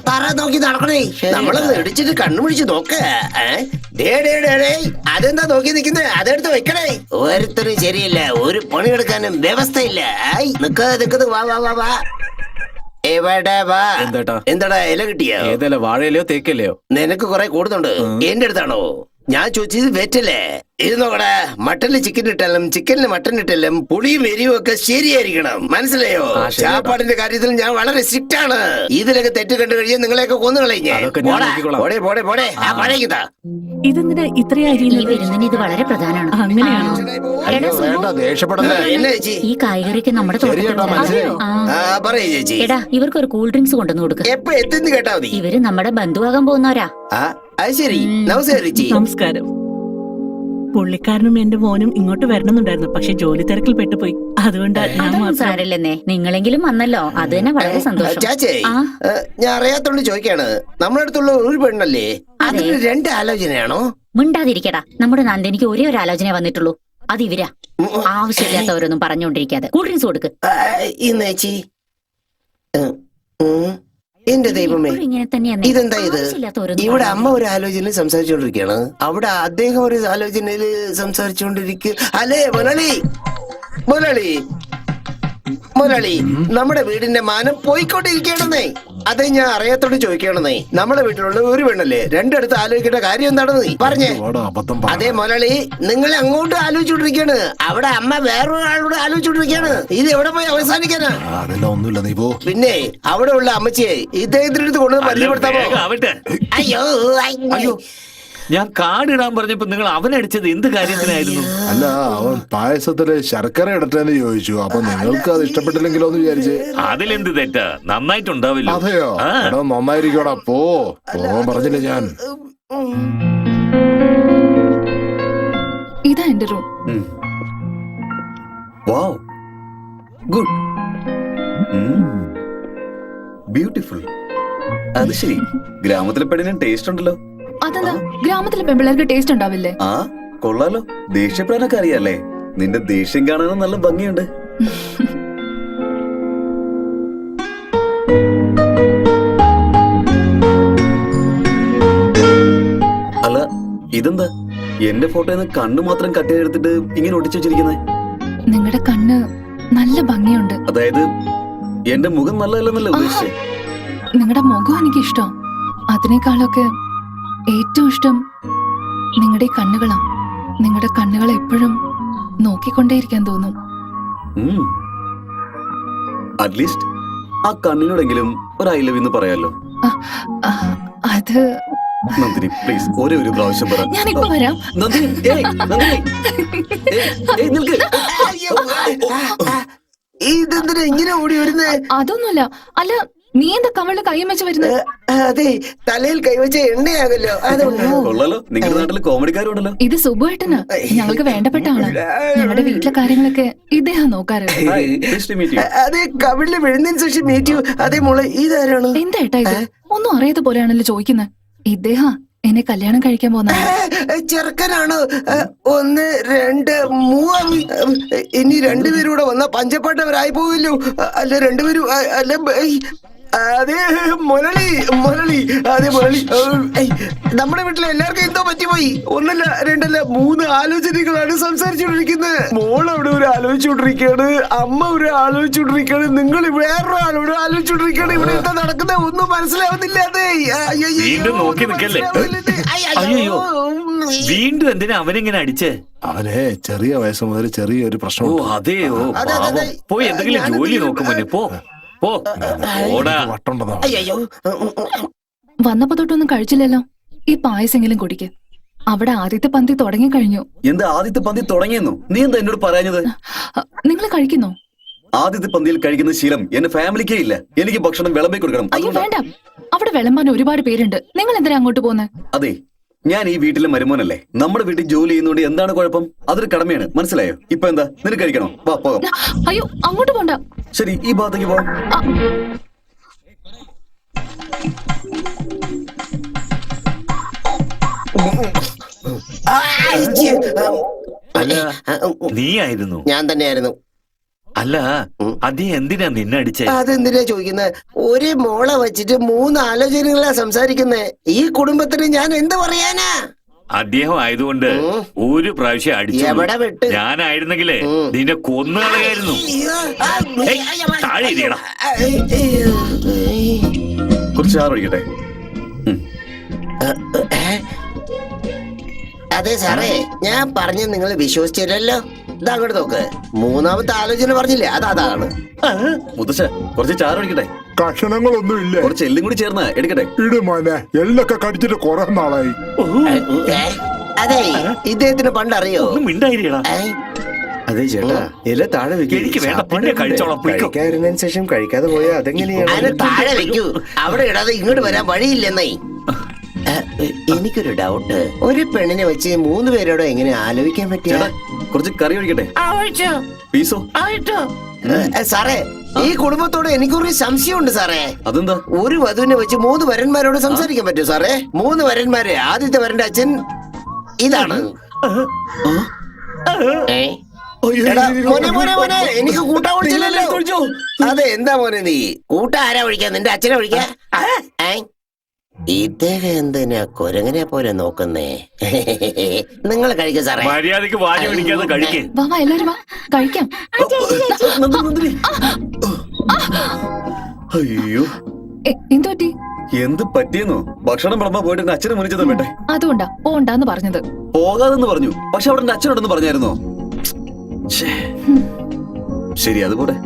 തറ നോക്കി നടക്കണേ, നമ്മളത് ഇടിച്ചിട്ട് കണ്ണുപിടിച്ച് നോക്ക. അതെന്താ നോക്കി നിക്കുന്നേ? അതെടുത്ത് വെക്കണേ. ഒരുത്തരും ശരിയില്ല, ഒരു പണിയെടുക്കാനും വ്യവസ്ഥയില്ല. നിക്കത് വാ വാ വാ വാ. എവിടെ വാ? എന്താടാ ഇല കിട്ടിയോ? ഏതല്ല, വാഴയിലയോ തേക്കല്ലയോ? നിനക്ക് കുറെ കൂടുന്നുണ്ട്. എന്റെ അടുത്താണോ? ഞാൻ ചോദിച്ചത് വെറ്റല്ലേ? ഇത് നോക്കടാ, മട്ടനില് ചിക്കൻ ഇട്ടാലും ചിക്കനില് മട്ടൻ ഇട്ടാലും പുളിയും എരിവും ഒക്കെ ശരിയായിരിക്കണം, മനസ്സിലായോ? ചാപ്പാടിന്റെ കാര്യത്തിൽ ഞാൻ വളരെ സ്ട്രിക്റ്റ് ആണ്. ഇതിലൊക്കെ തെറ്റ് കണ്ടു കഴിഞ്ഞാൽ നിങ്ങളെയൊക്കെ കൊന്നു കളഞ്ഞേ. ഇതെന്തിനാ ഇത്രയും അരിയുന്നത്? ഇത് വളരെ പ്രധാനമാണ്. അങ്ങനെയാണോ? ഈ കായ്കറിക്ക് നമ്മുടെ ചേച്ചി, എടാ ഇവർക്ക് ഒരു കൂൾ ഡ്രിങ്ക്സ് കൊണ്ടുവന്ന് കൊടുക്കുക. എപ്പോ എത്തുന്നു കേട്ടാ മതി. ഇവര് നമ്മുടെ ബന്ധുവാകാൻ പോകുന്നവരാ. അത് ശരി. നമസ്കാരം. പുള്ളിക്കാരനും എന്റെ മോനും ഇങ്ങോട്ട് വരണമെന്നുണ്ടായിരുന്നു, പക്ഷെ ജോലി തിരക്കിൽ പെട്ടുപോയി. അതുകൊണ്ടാ ഞാൻ സാരല്ലെന്നേ. നിങ്ങളെങ്കിലും വന്നല്ലോ, അത് തന്നെ വളരെ സന്തോഷം. ചാച്ചേ, ഞാൻ അറിയാത്തോണ്ട് ചോദിക്കാണ്, നമ്മുടെ അടുത്തുള്ള ഒരു പെണ്ണല്ലേ, അതിന് രണ്ട് ആലോചനയാണോ? മിണ്ടാതിരിക്കടാ. നമ്മുടെ നന്ദിനിക്ക് ഒരേ ഒരു ആലോചന വന്നിട്ടുള്ളൂ, അത് ഇവരാ. ആവശ്യമില്ലാത്തവരൊന്നും പറഞ്ഞുകൊണ്ടിരിക്കാതെ കൂൾ ഡ്രിങ്ക്സ് കൊടുക്ക്. ഇന്നേച്ചി, എന്റെ ദൈവമേ, ഇതെന്താ ഇത്? ഇവിടെ അമ്മ ഒരു ആലോചനയിൽ സംസാരിച്ചുകൊണ്ടിരിക്കുകയാണ്, അവിടെ അദ്ദേഹം ഒരു ആലോചനയിൽ സംസാരിച്ചുകൊണ്ടിരിക്കുക. അല്ലേ മുരളി, മുരളി, മുരളി, നമ്മുടെ വീടിന്റെ മാനം പോയിക്കൊണ്ടിരിക്കണെന്നേ. അതെ, ഞാൻ അറിയാത്തോണ്ട് ചോദിക്കണെന്നേ. നമ്മുടെ വീട്ടിലുള്ള ഒരു പെണ്ണല്ലേ, രണ്ടിടത്ത് ആലോചിക്കേണ്ട കാര്യം എന്താണെന്ന് നീ പറഞ്ഞേ. അതെ മുരളി, നിങ്ങൾ അങ്ങോട്ട് ആലോചിച്ചോണ്ടിരിക്കാണ്, അവിടെ അമ്മ വേറൊരാളോട് ആലോചിച്ചോണ്ടിരിക്കാണ്. ഇത് എവിടെ പോയി അവസാനിക്കാനാ? പിന്നെ അവിടെ ഉള്ള അമ്മച്ചിയെ ഇദ്ദേഹത്തിന്റെ അടുത്ത് കൊണ്ടുവന്ന് പരിചയപ്പെടുത്താമോ? അയ്യോ അയ്യോ, ഞാൻ കാടിടാൻ പറഞ്ഞപ്പോ നിങ്ങൾ അവനടിച്ചത് എന്ത് കാര്യത്തിനായിരുന്നു? അല്ല, അവൻ പായസത്തില് ശർക്കര ഇടട്ടെന്ന് ചോദിച്ചു, അപ്പൊ നിങ്ങൾക്ക് അത് ഇഷ്ടപ്പെട്ടില്ലെങ്കിലോ എന്ന് വിചാരിച്ച്. അതിലെന്ത് തെറ്റാ? നന്നായിട്ടുണ്ടാവില്ല. അതെയോ? എടാ നന്നായിരിക്കോടാ, പോവാൻ പറഞ്ഞില്ലേ ഞാൻ. ഇതാ എന്റെ റൂം. വാവ്, ഗുഡ്, ബ്യൂട്ടിഫുൾ. അത് ശരി, ഗ്രാമത്തിലെ പെണ്ണിന് ടേസ്റ്റ് ഉണ്ടല്ലോ. അതെന്താ, ഗ്രാമത്തിലെ പെൺപിള്ളേർക്ക് ടേസ്റ്റ് ഉണ്ടാവില്ലേ? ആ കൊള്ളാലോ, ദേഷ്യപ്പെടാനൊക്കെ അറിയാല്ലേ? നിന്റെ ദേഷ്യം കാണാനും നല്ല ഭംഗിയുണ്ട്. അല്ല, ഇതെന്താ എന്റെ ഫോട്ടോന്ന് കണ്ണ് മാത്രം കട്ട് ചെയ്തെടുത്തിട്ട് ഇങ്ങനെ ഒട്ടിച്ചു വെച്ചിരിക്കുന്നേ? നിങ്ങളുടെ കണ്ണ് നല്ല ഭംഗിയുണ്ട്. അതായത് എന്റെ മുഖം നല്ലതല്ലെന്നല്ലേ ഉദ്ദേശിച്ചേ? നിങ്ങളുടെ മുഖം എനിക്ക് ഇഷ്ടം. അതിനേക്കാളൊക്കെ ഏറ്റവും ഇഷ്ടം നിങ്ങളുടെ കണ്ണുകളാ. നിങ്ങളുടെ കണ്ണുകളെ എപ്പോഴും നോക്കിക്കൊണ്ടേയിരിക്കാൻ തോന്നും. അറ്റ്ലീസ്റ്റ് ആ കണ്ണിനോടെങ്കിലും ഒരു ഐ ലവ് എന്ന് പറയാലോ. അത് നന്ദിനി, പ്ലീസ് ഒരേ ഒരു പ്രാവശ്യം പറ. ഞാനിപ്പോ വരാം. നന്ദിനി, നിൽക്ക്. ഇതെന്തിനാ ഇങ്ങനെ ഓടി വരുന്നേ? അതൊന്നുമല്ല. അല്ല, നീ എന്താ കവളിൽ കൈയും വെച്ച് വരുന്നത്? അതെ, തലയിൽ കൈവച്ച എണ്ണയാകല്ലോ. കൊള്ളാലോ, നിങ്ങളുടെ നാട്ടില് കോമഡിക്കാരുണ്ടല്ലോ. ഇത് സുബുവേട്ടന് ഞങ്ങൾക്ക് വേണ്ടപ്പെട്ട ആള്. ഞങ്ങളുടെ വീട്ടിലെ കാര്യങ്ങളൊക്കെ ഇദ്ദേഹം നോക്കാറ്. അതെ, കവിളില് വിഴുന്നതിന് ശേഷം മീറ്റ് യു. അതേ മോളെ, ഇതാരാണ്? എന്താ ഏട്ടാ ഇത്? ഒന്നും അറിയാത്ത പോലെയാണല്ലോ ചോദിക്കുന്നത്. ഇദ്ദേഹം എന്നെ കല്യാണം കഴിക്കാൻ പോകുന്ന ചെറുക്കനാണ്. 1 2 3. ഇനി രണ്ടുപേരൂടെ വന്ന പഞ്ചപ്പാട്ടവരായി പോവില്ലോ. അല്ല, രണ്ടുപേരും അല്ല. അതെ മുരളി, മുരളി, അതെ മുരളി. നമ്മുടെ വീട്ടിലെ എല്ലാവർക്കും എന്തോ പറ്റിപ്പോയി. 1 2 3 ആലോചനകളാണ് സംസാരിച്ചുകൊണ്ടിരിക്കുന്നത്. മോൾ അവിടെ ഒരു ആലോചിച്ചുകൊണ്ടിരിക്കുകയാണ്, അമ്മ ഒരു ആലോചിച്ചുകൊണ്ടിരിക്കുകയാണ്, നിങ്ങൾ വേറൊരാളോട് ആലോചിച്ചുകൊണ്ടിരിക്കുകയാണ്. ഇവിടെ എന്താ നടക്കുന്നത് ഒന്നും മനസ്സിലാവുന്നില്ല. അതെ, അയ്യോ, വീണ്ടും എന്തിനാ അവനിങ്ങനെ അടിച്ചേ? അവനെ ചെറിയ വയസ്സ് മുതൽ ചെറിയൊരു പ്രശ്നം. അതെയോ? പോയി എന്തെങ്കിലും ജോലി നോക്കുമോനെ. വന്നപ്പോ തൊട്ടൊന്നും കഴിച്ചില്ലല്ലോ. ഈ പായസെങ്കിലും കുടിക്ക്. അവിടെ ആദ്യത്തെ പന്തി തുടങ്ങി കഴിഞ്ഞു. എന്താ ആദ്യത്തെ പന്തി തുടങ്ങിയെന്നു? നീ എന്താ എന്നോട് പറഞ്ഞത്? നിങ്ങൾ കഴിക്കുന്നോ? ആദ്യത്തെ പന്തിയിൽ കഴിക്കുന്ന ശീലം എന്റെ ഫാമിലിക്കേ ഇല്ല. എനിക്ക് ഭക്ഷണം വിളമ്പി കൊടുക്കണം. അയ്യോ വേണ്ട, അവിടെ വിളമ്പാൻ ഒരുപാട് പേരുണ്ട്. നിങ്ങൾ എന്തിനാ അങ്ങോട്ട് പോകുന്നത്? അതെ, ഞാൻ ഈ വീട്ടിലെ മരുമോനല്ലേ. നമ്മുടെ വീട്ടിൽ ജോലി ചെയ്യുന്നോണ്ട് എന്താണ് കുഴപ്പം? അതൊരു കടമയാണ്, മനസ്സിലായോ? ഇപ്പൊ എന്താ, നിനക്ക് കഴിക്കണോ? വാ പോകാം. അയ്യോ, അങ്ങോട്ട് പോണ്ട. ശരി, ഈ ഭാഗത്തേക്ക് പോവാം. അല്ല നീയായിരുന്നു? ഞാൻ തന്നെയായിരുന്നു. അല്ല അദ്ദേഹം എന്തിനാ നിന്നെ അടിച്ചേ? അതെന്തിനാ ചോദിക്കുന്നത്? ഒരു മോളെ വെച്ചിട്ട് 3 ആലോചനകളാ സംസാരിക്കുന്നേ. ഈ കുടുംബത്തിന് ഞാൻ എന്ത് പറയാനാ? അദ്ദേഹം ആയതുകൊണ്ട് ഒരു പ്രാവശ്യം അടിച്ചു. എവിടെ വിട്ട്? ഞാനായിരുന്നെങ്കിലേ നിന്നെ കൊന്നുകളയായിരുന്നു. താഴെ ഇരിയടാ. കുറച്ച് ചാറ് ഒഴിക്കട്ടെ. അതെ സാറേ, ഞാൻ പറഞ്ഞ നിങ്ങൾ വിശ്വസിച്ചില്ലല്ലോ. ഇതാ അങ്ങോട്ട് നോക്ക്, 3ാമത്തെ ആലോചന പറഞ്ഞില്ലേ, അതാണ്. മുത്തശ്ശ കുറച്ച് ചാറ് ഒഴിക്കട്ടെ. കഷണങ്ങളൊന്നും ഇല്ല. കുറച്ച് എല്ലും കൂടി ചേർന്ന് എടുക്കട്ടെ. ഇട് മോനെ, എല്ലൊക്കെ കടിച്ചിട്ട് കുറെ നാളായി. അതെ, ഇദ്ദേഹത്തിന് പണ്ടറിയോ? ഒന്നും മിണ്ടായിരിക്കടാ. അതെ ചേട്ടാ, ഇല താഴെ എനിക്ക് വേണ്ട, പിന്നെ കഴിച്ചോളാം. കഴിക്കാതിരുന്നതിന് ശേഷം കഴിക്കാതെ പോയാൽ അതെങ്ങനെയാണ്? അതിന് താഴെ വെക്കൂ, അവിടെ ഇടാതെ ഇങ്ങോട്ട് വരാൻ വഴിയില്ലെന്നേ. എനിക്കൊരു ഡൗട്ട്, ഒരു പെണ്ണിനെ വെച്ച് 3 പേരോട് എങ്ങനെ ആലോചിക്കാൻ പറ്റിയ? കുറച്ച് കറി ഒഴിക്കട്ടെ. പീസോ? സാറേ, ഈ കുടുംബത്തോട് എനിക്കൊരു സംശയമുണ്ട് സാറേ. അതെന്താ? ഒരു വധുവിനെ വെച്ച് 3 വരന്മാരോട് സംസാരിക്കാൻ പറ്റുമോ സാറേ? 3 വരന്മാര്, ആദ്യത്തെ വരന്റെ അച്ഛൻ ഇതാണ്. എടാ, മോനെ മോനെ മോനെ, എനിക്ക് കൂട്ടാ ഒഴിച്ചില്ലല്ലോ. അതെ, എന്താ മോനെ നീ കൂട്ട ആരാ ഒഴിക്കാ? നിന്റെ അച്ഛനെ ഒഴിക്കാ? ഇദ്ദേഹം എന്തിനാ കുരങ്ങനെ പോലെ നോക്കുന്നേ? നിങ്ങൾ കഴിക്കും സാറേ. മര്യാദക്ക് വാരി പിടിക്കാതെ കഴിക്കേ. വാ വാ, എല്ലാരും വാ, കഴിക്കാം. അയ്യോ, എന്തു പറ്റി? എന്ത് പറ്റിയെന്നോ? ഭക്ഷണം വിളമ്പാൻ പോയിട്ട് എന്റെ അച്ഛനെ മുന്നിച്ചതാ വേണ്ടേ? അതുകൊണ്ടാ പോണ്ടാന്ന് പറഞ്ഞത്. പോകാതെന്ന് പറഞ്ഞു, പക്ഷെ അവിടെ എന്റെ അച്ഛനോടൊന്ന് പറഞ്ഞായിരുന്നോ? ശരി, അതുപോലെ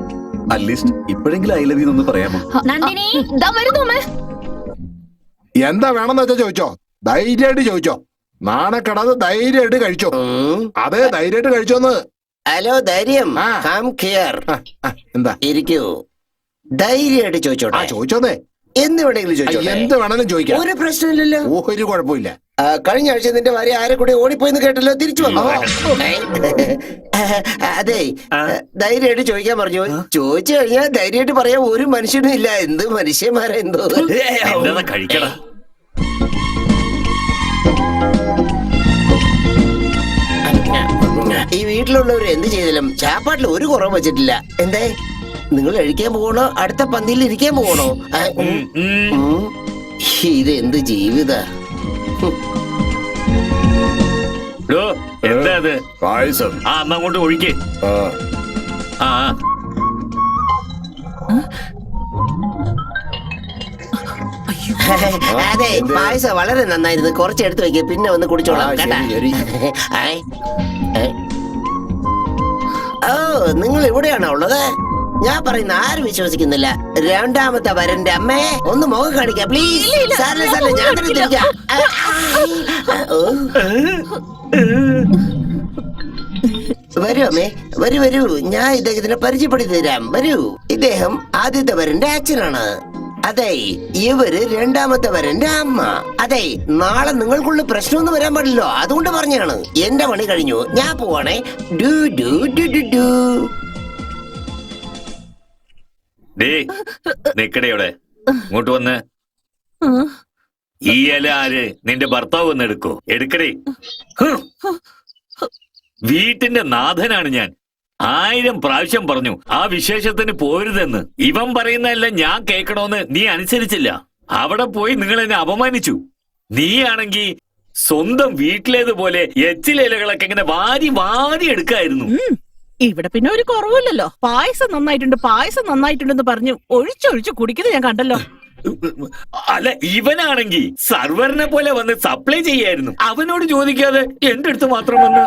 അറ്റ്ലീസ്റ്റ് ഇപ്പോഴെങ്കിലും ഐ ലവ് യു എന്ന് പറയാമോ? നന്ദിനി, ദാ വരുന്നു അമ്മേ. എന്താ വേണമെന്ന് വെച്ചാ ചോദിച്ചോ, ധൈര്യമായിട്ട് ചോദിച്ചോ. നാണക്കെടാതെ ധൈര്യമായിട്ട് കഴിച്ചോ. അതെ, ധൈര്യമായിട്ട് കഴിച്ചോന്ന്. ഹലോ, ധൈര്യം, കം ഹിയർ. എന്താ? ഇരിക്കൂ. ധൈര്യമായിട്ട് ചോദിച്ചോട്ടെ. ചോദിച്ചോന്നേ. എന്ത് വേണമെങ്കിലും ചോദിച്ചോട്ടെ. എന്ത് വേണമെങ്കിലും ചോദിക്കാം. ഒരു പ്രശ്നമില്ലല്ലോ. ഒരു കുഴപ്പമില്ല. കഴിഞ്ഞ ആഴ്ച നിന്റെ ഭാര്യ ആരെ കൂടെ ഓടിപ്പോയെന്ന് കേട്ടല്ലോ, തിരിച്ചു വന്നോ? അതെ, ധൈര്യമായിട്ട് ചോദിക്കാൻ പറഞ്ഞു. ചോദിച്ചു കഴിഞ്ഞാൽ ധൈര്യമായിട്ട് പറയാൻ ഒരു മനുഷ്യനും ഇല്ല. എന്ത് മനുഷ്യന്മാരാ എന്തോ. കഴിക്കടാ. ഈ വീട്ടിലുള്ളവർ എന്ത് ചെയ്താലും ചാപ്പാട്ടിൽ ഒരു കുറവ് വെച്ചിട്ടില്ല. എന്തേ, നിങ്ങൾ കഴിക്കാൻ പോകണോ? അടുത്ത പന്തിയിൽ ഇരിക്കാൻ പോകണോ? ഇത് എന്ത് ജീവിത? എന്താ അത്? പായസം. അന്ന് അങ്ങോട്ട് ഒഴിക്കേ. അതെ, പായസം വളരെ നന്നായിരുന്നു. കുറച്ച് എടുത്ത് വെക്കുക, പിന്നെ ഒന്ന് കുടിച്ചോളാം കേട്ടാ. ഓ, നിങ്ങൾ ഇവിടെയാണോ ഉള്ളത്? ഞാൻ പറയുന്ന ആരും വിശ്വസിക്കുന്നില്ല. 2ാമത്തെ വരന്റെ അമ്മേ, ഒന്ന് മുഖം കാണിക്കാം പ്ലീസ്. സാറില്ല സാറില്ല, ഞാൻ തന്നെ തിരിക്കാം. വരൂ അമ്മേ, വരൂ വരൂ, ഞാൻ ഇദ്ദേഹത്തിനെ പരിചയപ്പെടുത്തി തരാം. വരൂ, ഇദ്ദേഹം ആദ്യത്തെ വരന്റെ അച്ഛനാണ്. അതെ, ഇവര് 2ാമത്തെ വരന്റെ അമ്മ. അതെ, നാളെ നിങ്ങൾക്കുള്ള പ്രശ്നമൊന്നും വരാൻ പാടില്ലോ, അതുകൊണ്ട് പറഞ്ഞാണ്. എന്റെ പണി കഴിഞ്ഞു, ഞാൻ പോവാണേ. ഡു ഡു ഡു ഡു ഡു. നിക്കടയോടെ ഇങ്ങോട്ട് വന്ന്. ഈ ഇല ആര്? നിന്റെ ഭർത്താവ് വന്ന് എടുക്കോ? എടുക്കടേ. വീട്ടിന്റെ നാഥനാണ് ഞാൻ. 1000 പ്രാവശ്യം പറഞ്ഞു ആ വിശേഷത്തിന് പോരുതെന്ന്. ഇവൻ പറയുന്നതെല്ലാം ഞാൻ കേൾക്കണോന്ന് നീ അനുസരിച്ചില്ല. അവിടെ പോയി നിങ്ങൾ എന്നെ അപമാനിച്ചു. നീയാണെങ്കി സ്വന്തം വീട്ടിലേതുപോലെ എച്ചിലയിലകളൊക്കെ ഇങ്ങനെ വാരി വാരി എടുക്കായിരുന്നു. ഇവിടെ പിന്നെ ഒരു കുറവില്ലല്ലോ. പായസം നന്നായിട്ടുണ്ടെന്ന് പറഞ്ഞു ഒഴിച്ചൊഴിച്ച് കുടിക്കുന്നത് ഞാൻ കണ്ടല്ലോ. അല്ല, ഇവനാണെങ്കി സർവറിനെ പോലെ വന്ന് സപ്ലൈ ചെയ്യായിരുന്നു. അവനോട് ചോദിക്കാതെ എന്റെ അടുത്ത് മാത്രം വന്ന്.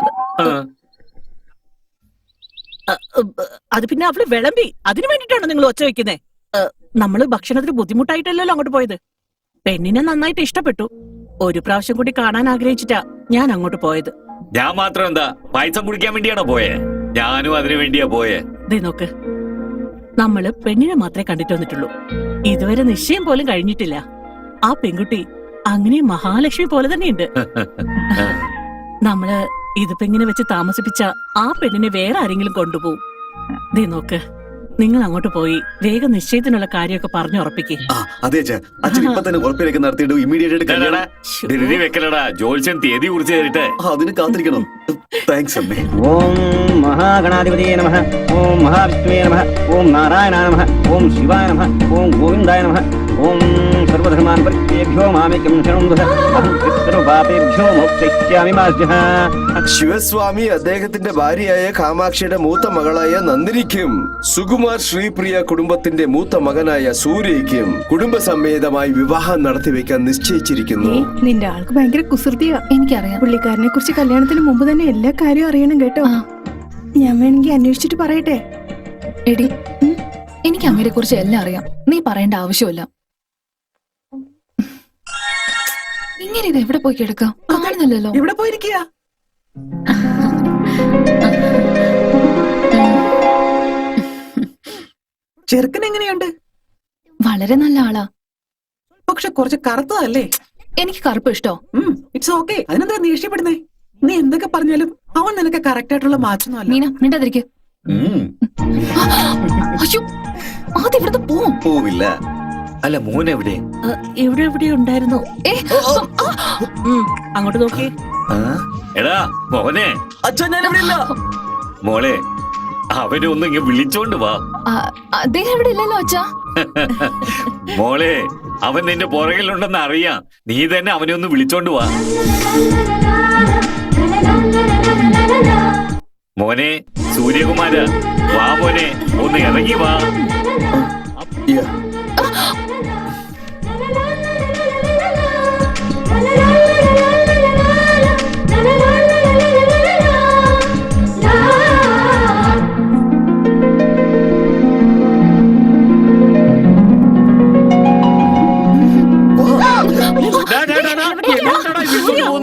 അത് പിന്നെ അവള് വിളമ്പി, അതിനു വേണ്ടിട്ടാണ് നിങ്ങൾ ഒച്ച വെക്കുന്നേ. നമ്മള് ഭക്ഷണത്തിന് ബുദ്ധിമുട്ടായിട്ടല്ലല്ലോ അങ്ങോട്ട് പോയത്. പെണ്ണിനെ നന്നായിട്ട് ഇഷ്ടപ്പെട്ടു. ഒരു പ്രാവശ്യം കൂടി കാണാൻ ആഗ്രഹിച്ചിട്ടാ ഞാൻ അങ്ങോട്ട് പോയത്. ഞാൻ മാത്രം എന്താ പായസം കുടിക്കാൻ വേണ്ടിയാണോ പോയേ? ഞാനും അതിനു വേണ്ടിയാ പോയേ. ദേ നോക്ക്, നമ്മള് പെണ്ണിനെ മാത്രമേ കണ്ടിട്ട് വന്നിട്ടുള്ളൂ. ഇതുവരെ നിശ്ചയം പോലും കഴിഞ്ഞിട്ടില്ല. ആ പെൺകുട്ടി അങ്ങനെ മഹാലക്ഷ്മി പോലെ തന്നെയുണ്ട്. നമ്മള് ഇതിപ്പോ ഇങ്ങനെ വെച്ച് താമസിപ്പിച്ച ആ പെണ്ണിനെ വേറെ ആരെങ്കിലും കൊണ്ടുപോകും. ദേ നോക്ക്, നിങ്ങൾ അങ്ങോട്ട് പോയി വേഗം നിശ്ചയത്തിനുള്ള കാര്യമൊക്കെ പറഞ്ഞു ഉറപ്പിക്കേ. ആ അതെ അച്ഛാ, അച്ഛൻ ഇപ്പൊ തന്നെ ഉറപ്പിലേക്ക് നടത്തിയിട്ട് ഇമ്മീഡിയറ്റ് ആയിട്ട് ഡാടാ, കല്യാണം. ധൃതി വെക്കലടാ, ജോത്സ്യൻ തീയതി കുറിച്ച് തരട്ടെ. അതിന് കാത്തിരിക്കണം. താങ്ക്സ് അമ്മേ. ഓം മഹാഗണാധിപതിയെ നമഃ. ഓം മഹാവിഷ്ണുവേ നമഃ. ഓം നാരായണായ നമഃ. ഓം ശിവായ നമഃ. ഓം ഗോവിന്ദായ നമഃ. ഓം സർവധർമാൻ പരിത്യേഭ്യോ മാമേകം ശരണം വദ. അഹം സർവപാപേഭ്യോ മോക്ഷയിഷ്യാമി മാ സ്യാഹ. ശിവസ്വാമി അദ്ദേഹത്തിന്റെ ഭാര്യയായ കാമാക്ഷിയുടെ മൂത്ത മകളായ നന്ദിനിക്കും സുകുമാർ ശ്രീപ്രിയ കുടുംബത്തിന്റെ മൂത്ത മകനായ സൂര്യയ്ക്കും കുടുംബസമേതമായി വിവാഹം നടത്തിവെക്കാൻ നിശ്ചയിച്ചിരിക്കുന്നു. നിന്റെ ആൾക്ക് ഭയങ്കര കുസൃതിയാ. എനിക്കറിയാം. പുള്ളിക്കാരനെ കുറിച്ച് കല്യാണത്തിന് മുമ്പ് തന്നെ എല്ലാ കാര്യവും അറിയണം കേട്ടോ. ആ. ഞാൻ വേണമെങ്കിൽ അന്വേഷിച്ചിട്ട് പറയട്ടെ. എടി എനിക്ക് അങ്ങയെ കുറിച്ച് എല്ലാം അറിയാം. നീ പറയേണ്ട ആവശ്യമില്ല. ഇങ്ങനെ ഇത് എവിടെ പോയി കിടക്കാം? കാണുന്നില്ലല്ലോ. ഇവിടെ പോയിരിക്കുക. ചെറുക്കൻ എങ്ങനെയുണ്ട്? വളരെ നല്ല ആളാ. പക്ഷെ കുറച്ച് കറുത്തതല്ലേ? എനിക്ക് കറുപ്പ് ഇഷ്ടോ? It's okay. അതിനെന്താ നീ ഇഷ്ടപ്പെടുന്നേ? നീ എന്തൊക്കെ പറഞ്ഞാലും അവൻ നിനക്ക് കറക്റ്റ് ആയിട്ടുള്ള മാച്ചൊന്നും മീന മിണ്ടാതിരിക്കെ. ഉം. അയ്യോ ആദ്യം ഇവിടുന്ന് പോവും. പോവില്ല. അല്ല, മോൻ എവിടെ? ഇവിടെ എവിടെ ഉണ്ടായിരുന്നു. അങ്ങോട്ട് നോക്കി. ആ? എടാ മോനെ, അച്ഛാ ഞാൻ ഇവിടെ ഇല്ല. മോളെ, അവനെ ഒന്ന് ഇങ്ങ് വിളിച്ചോണ്ട് വാ. അദ്ദേഹം ഇവിടെ ഇല്ലല്ലോ അച്ഛാ. മോളെ, അവൻ നിന്റെ പുറകിലുണ്ടെന്ന് അറിയാം. നീ തന്നെ അവനെ ഒന്ന് വിളിച്ചോണ്ട് വാ. മോനെ സൂര്യകുമാര, വാ മോനെ, ഒന്ന് ഇറങ്ങി വാ. Yeah.